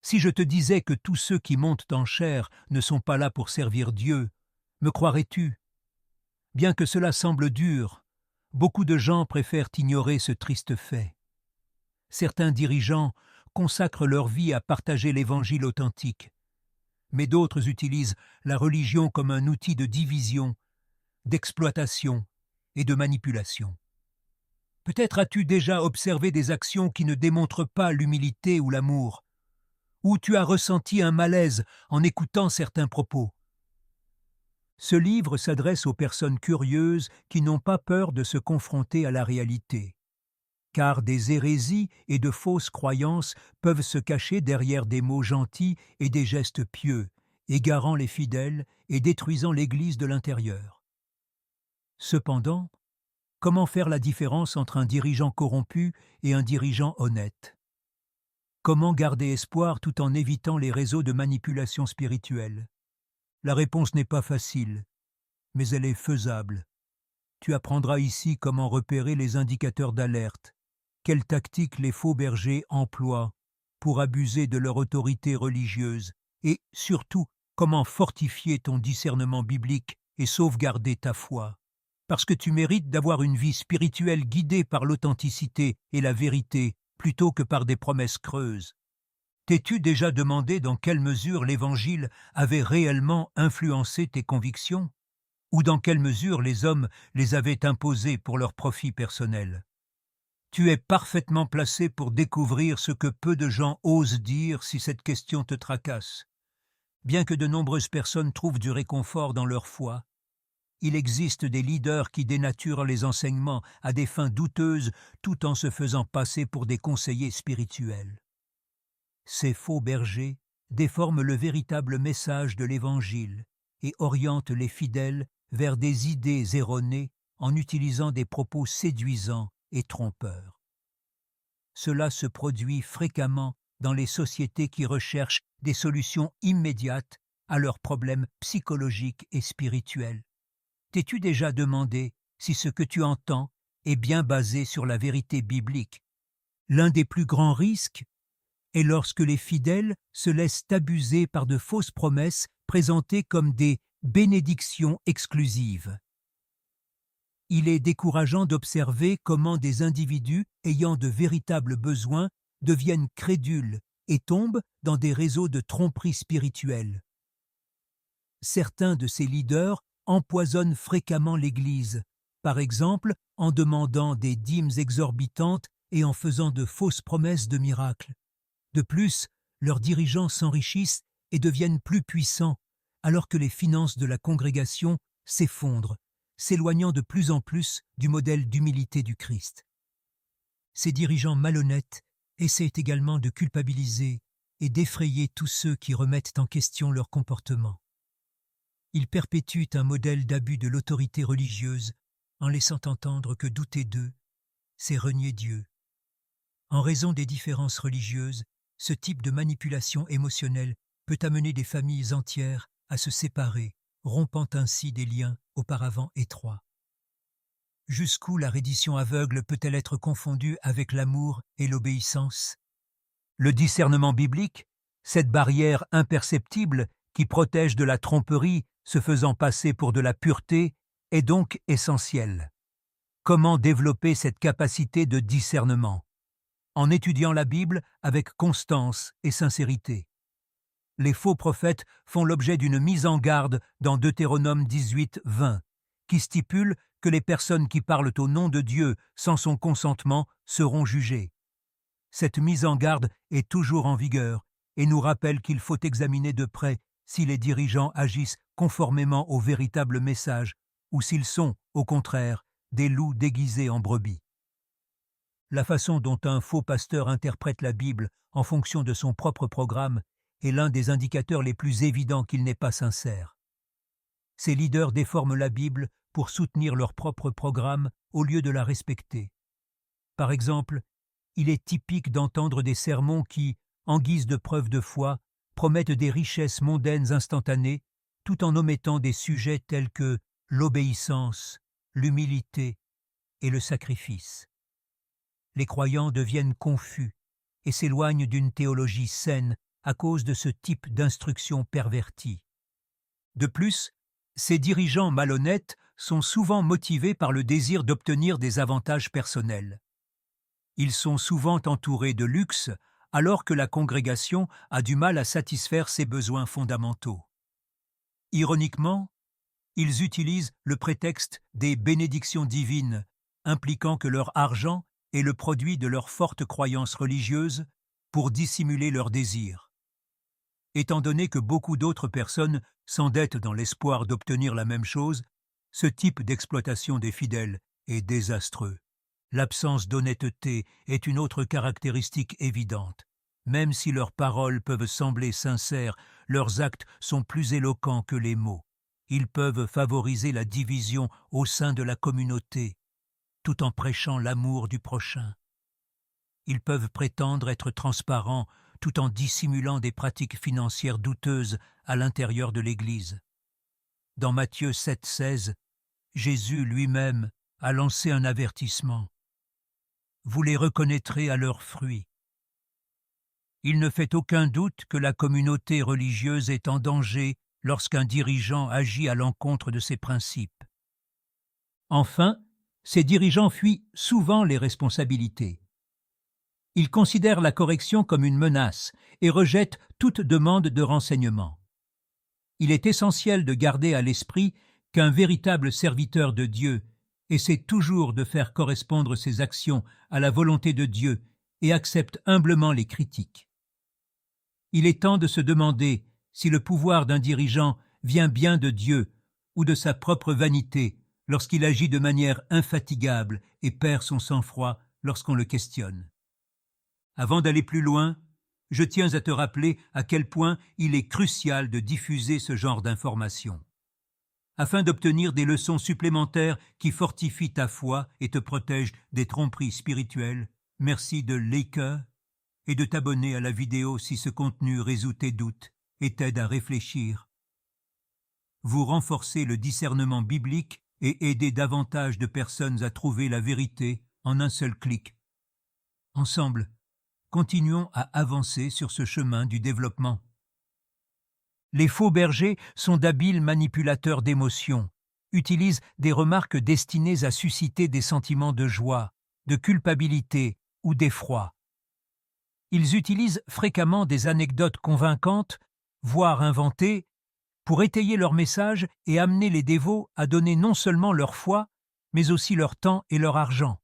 Si je te disais que tous ceux qui montent en chair ne sont pas là pour servir Dieu, me croirais-tu? Bien que cela semble dur, beaucoup de gens préfèrent ignorer ce triste fait. Certains dirigeants consacrent leur vie à partager l'Évangile authentique, mais d'autres utilisent la religion comme un outil de division, d'exploitation et de manipulation. Peut-être as-tu déjà observé des actions qui ne démontrent pas l'humilité ou l'amour, ou tu as ressenti un malaise en écoutant certains propos. Ce livre s'adresse aux personnes curieuses qui n'ont pas peur de se confronter à la réalité, car des hérésies et de fausses croyances peuvent se cacher derrière des mots gentils et des gestes pieux, égarant les fidèles et détruisant l'Église de l'intérieur. Cependant, comment faire la différence entre un dirigeant corrompu et un dirigeant honnête? Comment garder espoir tout en évitant les réseaux de manipulation spirituelle? La réponse n'est pas facile, mais elle est faisable. Tu apprendras ici comment repérer les indicateurs d'alerte, quelles tactiques les faux bergers emploient pour abuser de leur autorité religieuse et, surtout, comment fortifier ton discernement biblique et sauvegarder ta foi. Parce que tu mérites d'avoir une vie spirituelle guidée par l'authenticité et la vérité plutôt que par des promesses creuses. T'es-tu déjà demandé dans quelle mesure l'Évangile avait réellement influencé tes convictions? Ou dans quelle mesure les hommes les avaient imposées pour leur profit personnel? Tu es parfaitement placé pour découvrir ce que peu de gens osent dire si cette question te tracasse. Bien que de nombreuses personnes trouvent du réconfort dans leur foi, il existe des leaders qui dénaturent les enseignements à des fins douteuses tout en se faisant passer pour des conseillers spirituels. Ces faux bergers déforment le véritable message de l'Évangile et orientent les fidèles vers des idées erronées en utilisant des propos séduisants et trompeurs. Cela se produit fréquemment dans les sociétés qui recherchent des solutions immédiates à leurs problèmes psychologiques et spirituels. T'es-tu déjà demandé si ce que tu entends est bien basé sur la vérité biblique? L'un des plus grands risques est lorsque les fidèles se laissent abuser par de fausses promesses présentées comme des bénédictions exclusives. Il est décourageant d'observer comment des individus ayant de véritables besoins deviennent crédules et tombent dans des réseaux de tromperie spirituelle. Certains de ces leaders empoisonnent fréquemment l'Église, par exemple en demandant des dîmes exorbitantes et en faisant de fausses promesses de miracles. De plus, leurs dirigeants s'enrichissent et deviennent plus puissants, alors que les finances de la congrégation s'effondrent, s'éloignant de plus en plus du modèle d'humilité du Christ. Ces dirigeants malhonnêtes essaient également de culpabiliser et d'effrayer tous ceux qui remettent en question leur comportement. Ils perpétuent un modèle d'abus de l'autorité religieuse en laissant entendre que douter d'eux, c'est renier Dieu. En raison des différences religieuses, ce type de manipulation émotionnelle peut amener des familles entières à se séparer, rompant ainsi des liens auparavant étroits. Jusqu'où la reddition aveugle peut-elle être confondue avec l'amour et l'obéissance? Le discernement biblique, cette barrière imperceptible qui protège de la tromperie se faisant passer pour de la pureté, est donc essentiel. Comment développer cette capacité de discernement? En étudiant la Bible avec constance et sincérité. Les faux prophètes font l'objet d'une mise en garde dans Deutéronome 18, 20, qui stipule que les personnes qui parlent au nom de Dieu sans son consentement seront jugées. Cette mise en garde est toujours en vigueur et nous rappelle qu'il faut examiner de près si les dirigeants agissent conformément au véritable message ou s'ils sont, au contraire, des loups déguisés en brebis. La façon dont un faux pasteur interprète la Bible en fonction de son propre programme est l'un des indicateurs les plus évidents qu'il n'est pas sincère. Ces leaders déforment la Bible pour soutenir leur propre programme au lieu de la respecter. Par exemple, il est typique d'entendre des sermons qui, en guise de preuve de foi, promettent des richesses mondaines instantanées, tout en omettant des sujets tels que l'obéissance, l'humilité et le sacrifice. Les croyants deviennent confus et s'éloignent d'une théologie saine à cause de ce type d'instruction pervertie. De plus, ces dirigeants malhonnêtes sont souvent motivés par le désir d'obtenir des avantages personnels. Ils sont souvent entourés de luxe alors que la congrégation a du mal à satisfaire ses besoins fondamentaux. Ironiquement, ils utilisent le prétexte des bénédictions divines, impliquant que leur argent est le produit de leur forte croyance religieuse, pour dissimuler leurs désirs. Étant donné que beaucoup d'autres personnes s'endettent dans l'espoir d'obtenir la même chose, ce type d'exploitation des fidèles est désastreux. L'absence d'honnêteté est une autre caractéristique évidente. Même si leurs paroles peuvent sembler sincères, leurs actes sont plus éloquents que les mots. Ils peuvent favoriser la division au sein de la communauté, tout en prêchant l'amour du prochain. Ils peuvent prétendre être transparents tout en dissimulant des pratiques financières douteuses à l'intérieur de l'Église. Dans Matthieu 7,16, Jésus lui-même a lancé un avertissement. Vous les reconnaîtrez à leurs fruits. Il ne fait aucun doute que la communauté religieuse est en danger lorsqu'un dirigeant agit à l'encontre de ses principes. Enfin, ces dirigeants fuient souvent les responsabilités. Ils considèrent la correction comme une menace et rejettent toute demande de renseignement. Il est essentiel de garder à l'esprit qu'un véritable serviteur de Dieu essaie toujours de faire correspondre ses actions à la volonté de Dieu et accepte humblement les critiques. Il est temps de se demander si le pouvoir d'un dirigeant vient bien de Dieu ou de sa propre vanité lorsqu'il agit de manière infatigable et perd son sang-froid lorsqu'on le questionne. Avant d'aller plus loin, je tiens à te rappeler à quel point il est crucial de diffuser ce genre d'informations. Afin d'obtenir des leçons supplémentaires qui fortifient ta foi et te protègent des tromperies spirituelles, merci de liker et de t'abonner à la vidéo si ce contenu résout tes doutes et t'aide à réfléchir. Vous renforcez le discernement biblique et aidez davantage de personnes à trouver la vérité en un seul clic. Ensemble, continuons à avancer sur ce chemin du développement. Les faux bergers sont d'habiles manipulateurs d'émotions, utilisent des remarques destinées à susciter des sentiments de joie, de culpabilité ou d'effroi. Ils utilisent fréquemment des anecdotes convaincantes, voire inventées, pour étayer leur message et amener les dévots à donner non seulement leur foi, mais aussi leur temps et leur argent.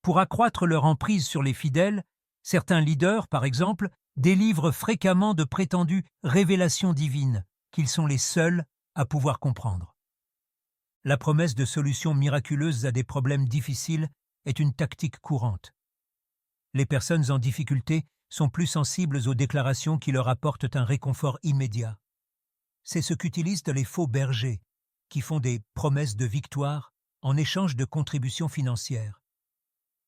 Pour accroître leur emprise sur les fidèles, certains leaders, par exemple, délivrent fréquemment de prétendues révélations divines, qu'ils sont les seuls à pouvoir comprendre. La promesse de solutions miraculeuses à des problèmes difficiles est une tactique courante. Les personnes en difficulté sont plus sensibles aux déclarations qui leur apportent un réconfort immédiat. C'est ce qu'utilisent les faux bergers, qui font des promesses de victoire en échange de contributions financières.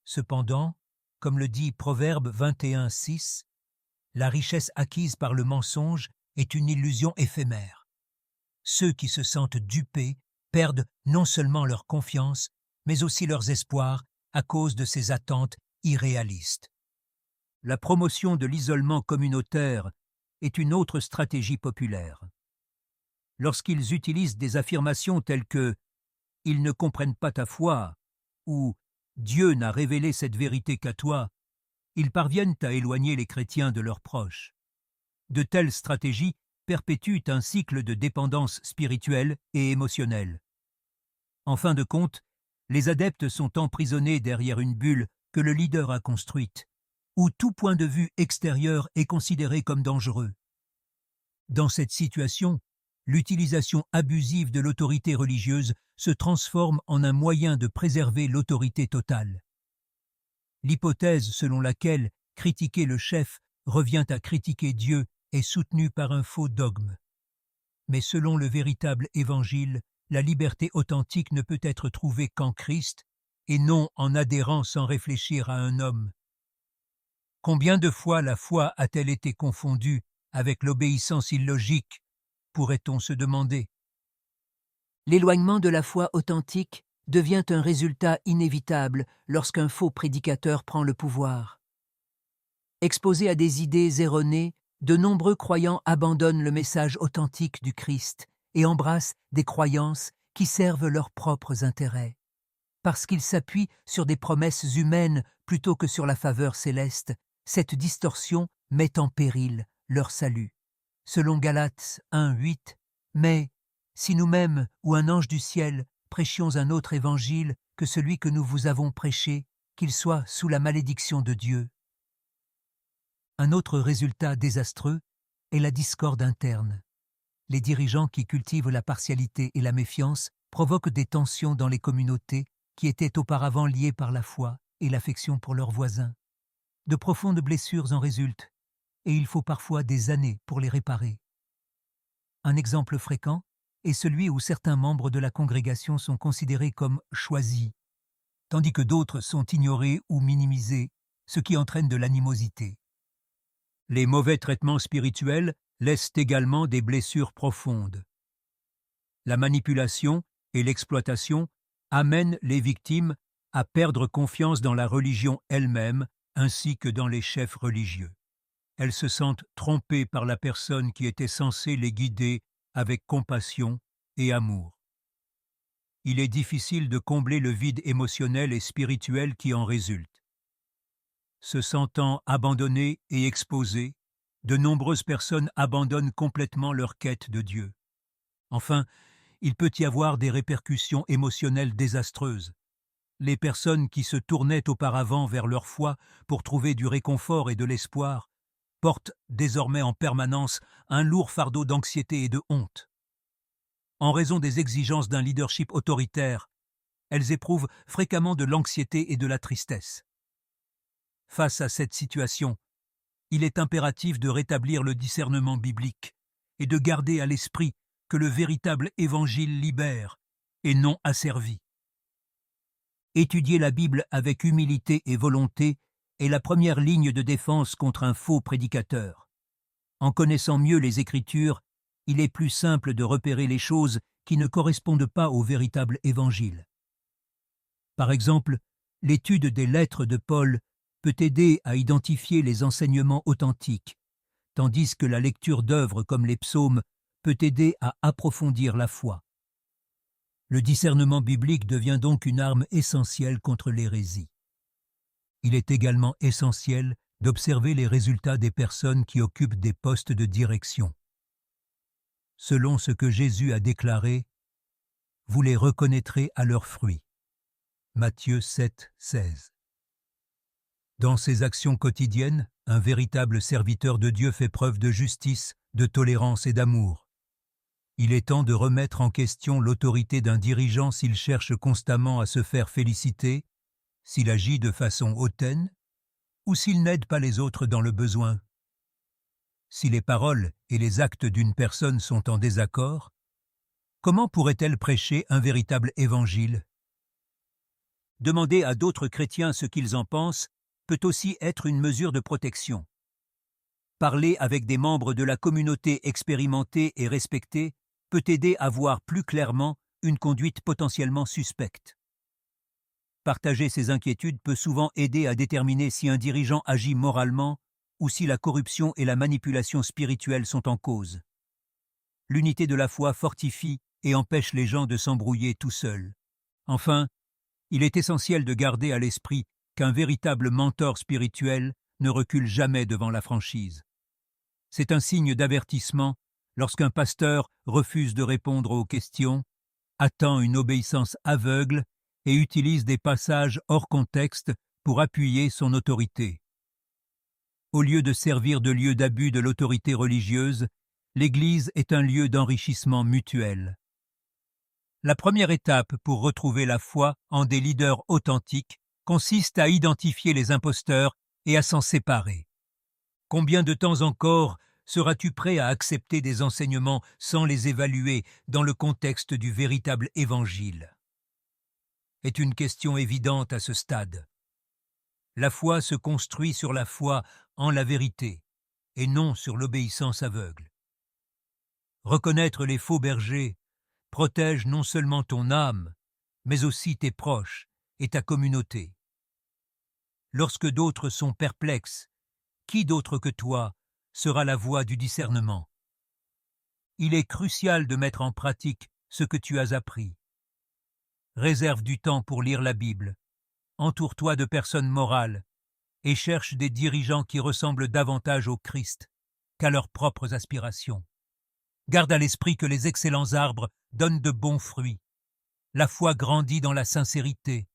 Cependant, comme le dit Proverbe 21:6, la richesse acquise par le mensonge est une illusion éphémère. Ceux qui se sentent dupés perdent non seulement leur confiance, mais aussi leurs espoirs à cause de ces attentes irréalistes. La promotion de l'isolement communautaire est une autre stratégie populaire. Lorsqu'ils utilisent des affirmations telles que « ils ne comprennent pas ta foi » ou « Dieu n'a révélé cette vérité qu'à toi », ils parviennent à éloigner les chrétiens de leurs proches. De telles stratégies perpétuent un cycle de dépendance spirituelle et émotionnelle. En fin de compte, les adeptes sont emprisonnés derrière une bulle que le leader a construite, où tout point de vue extérieur est considéré comme dangereux. Dans cette situation, l'utilisation abusive de l'autorité religieuse se transforme en un moyen de préserver l'autorité totale. L'hypothèse selon laquelle critiquer le chef revient à critiquer Dieu est soutenue par un faux dogme. Mais selon le véritable évangile, la liberté authentique ne peut être trouvée qu'en Christ et non en adhérant sans réfléchir à un homme. Combien de fois la foi a-t-elle été confondue avec l'obéissance illogique, pourrait-on se demander? L'éloignement de la foi authentique devient un résultat inévitable lorsqu'un faux prédicateur prend le pouvoir. Exposé à des idées erronées, De nombreux croyants abandonnent le message authentique du Christ et embrassent des croyances qui servent leurs propres intérêts. Parce qu'ils s'appuient sur des promesses humaines plutôt que sur la faveur céleste, cette distorsion met en péril leur salut. Selon Galates 1:8, mais si nous-mêmes ou un ange du ciel prêchions un autre évangile que celui que nous vous avons prêché, qu'il soit sous la malédiction de Dieu. Un autre résultat désastreux est la discorde interne. Les dirigeants qui cultivent la partialité et la méfiance provoquent des tensions dans les communautés qui étaient auparavant liées par la foi et l'affection pour leurs voisins. De profondes blessures en résultent, et il faut parfois des années pour les réparer. Un exemple fréquent est celui où certains membres de la congrégation sont considérés comme choisis, tandis que d'autres sont ignorés ou minimisés, ce qui entraîne de l'animosité. Les mauvais traitements spirituels laissent également des blessures profondes. La manipulation et l'exploitation amènent les victimes à perdre confiance dans la religion elle-même ainsi que dans les chefs religieux. Elles se sentent trompées par la personne qui était censée les guider avec compassion et amour. Il est difficile de combler le vide émotionnel et spirituel qui en résulte. Se sentant abandonnées et exposées, de nombreuses personnes abandonnent complètement leur quête de Dieu. Enfin, il peut y avoir des répercussions émotionnelles désastreuses. Les personnes qui se tournaient auparavant vers leur foi pour trouver du réconfort et de l'espoir portent désormais en permanence un lourd fardeau d'anxiété et de honte. En raison des exigences d'un leadership autoritaire, elles éprouvent fréquemment de l'anxiété et de la tristesse. Face à cette situation, il est impératif de rétablir le discernement biblique et de garder à l'esprit que le véritable évangile libère et non asservit. Étudier la Bible avec humilité et volonté est la première ligne de défense contre un faux prédicateur. En connaissant mieux les Écritures, il est plus simple de repérer les choses qui ne correspondent pas au véritable évangile. Par exemple, l'étude des lettres de Paul peut aider à identifier les enseignements authentiques, tandis que la lecture d'œuvres comme les psaumes peut aider à approfondir la foi. Le discernement biblique devient donc une arme essentielle contre l'hérésie. Il est également essentiel d'observer les résultats des personnes qui occupent des postes de direction. Selon ce que Jésus a déclaré, « Vous les reconnaîtrez à leurs fruits » Matthieu 7:16. Dans ses actions quotidiennes, un véritable serviteur de Dieu fait preuve de justice, de tolérance et d'amour. Il est temps de remettre en question l'autorité d'un dirigeant s'il cherche constamment à se faire féliciter, s'il agit de façon hautaine, ou s'il n'aide pas les autres dans le besoin. Si les paroles et les actes d'une personne sont en désaccord, comment pourrait-elle prêcher un véritable évangile? Demander à d'autres chrétiens ce qu'ils en pensent peut aussi être une mesure de protection. Parler avec des membres de la communauté expérimentés et respectés peut aider à voir plus clairement une conduite potentiellement suspecte. Partager ses inquiétudes peut souvent aider à déterminer si un dirigeant agit moralement ou si la corruption et la manipulation spirituelle sont en cause. L'unité de la foi fortifie et empêche les gens de s'embrouiller tout seuls. Enfin, il est essentiel de garder à l'esprit qu'un véritable mentor spirituel ne recule jamais devant la franchise. C'est un signe d'avertissement lorsqu'un pasteur refuse de répondre aux questions, attend une obéissance aveugle et utilise des passages hors contexte pour appuyer son autorité. Au lieu de servir de lieu d'abus de l'autorité religieuse, l'Église est un lieu d'enrichissement mutuel. La première étape pour retrouver la foi en des leaders authentiques consiste à identifier les imposteurs et à s'en séparer. Combien de temps encore seras-tu prêt à accepter des enseignements sans les évaluer dans le contexte du véritable évangile? Est une question évidente à ce stade. La foi se construit sur la foi en la vérité et non sur l'obéissance aveugle. Reconnaître les faux bergers protège non seulement ton âme, mais aussi tes proches et ta communauté. Lorsque d'autres sont perplexes, qui d'autre que toi sera la voie du discernement. Il est crucial de mettre en pratique ce que tu as appris. Réserve du temps pour lire la Bible. Entoure-toi de personnes morales et cherche des dirigeants qui ressemblent davantage au Christ qu'à leurs propres aspirations. Garde à l'esprit que les excellents arbres donnent de bons fruits. La foi grandit dans la sincérité,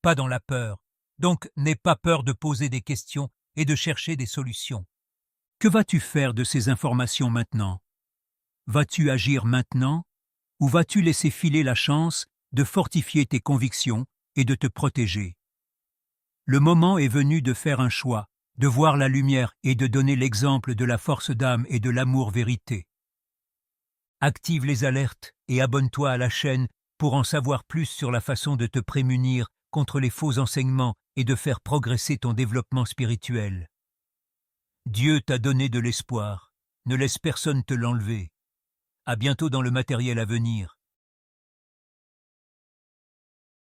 pas dans la peur. Donc, n'aie pas peur de poser des questions et de chercher des solutions. Que vas-tu faire de ces informations maintenant? Vas-tu agir maintenant ou vas-tu laisser filer la chance de fortifier tes convictions et de te protéger? Le moment est venu de faire un choix, de voir la lumière et de donner l'exemple de la force d'âme et de l'amour vérité. Active les alertes et abonne-toi à la chaîne pour en savoir plus sur la façon de te prémunir contre les faux enseignements et de faire progresser ton développement spirituel. Dieu t'a donné de l'espoir, ne laisse personne te l'enlever. À bientôt dans le matériel à venir.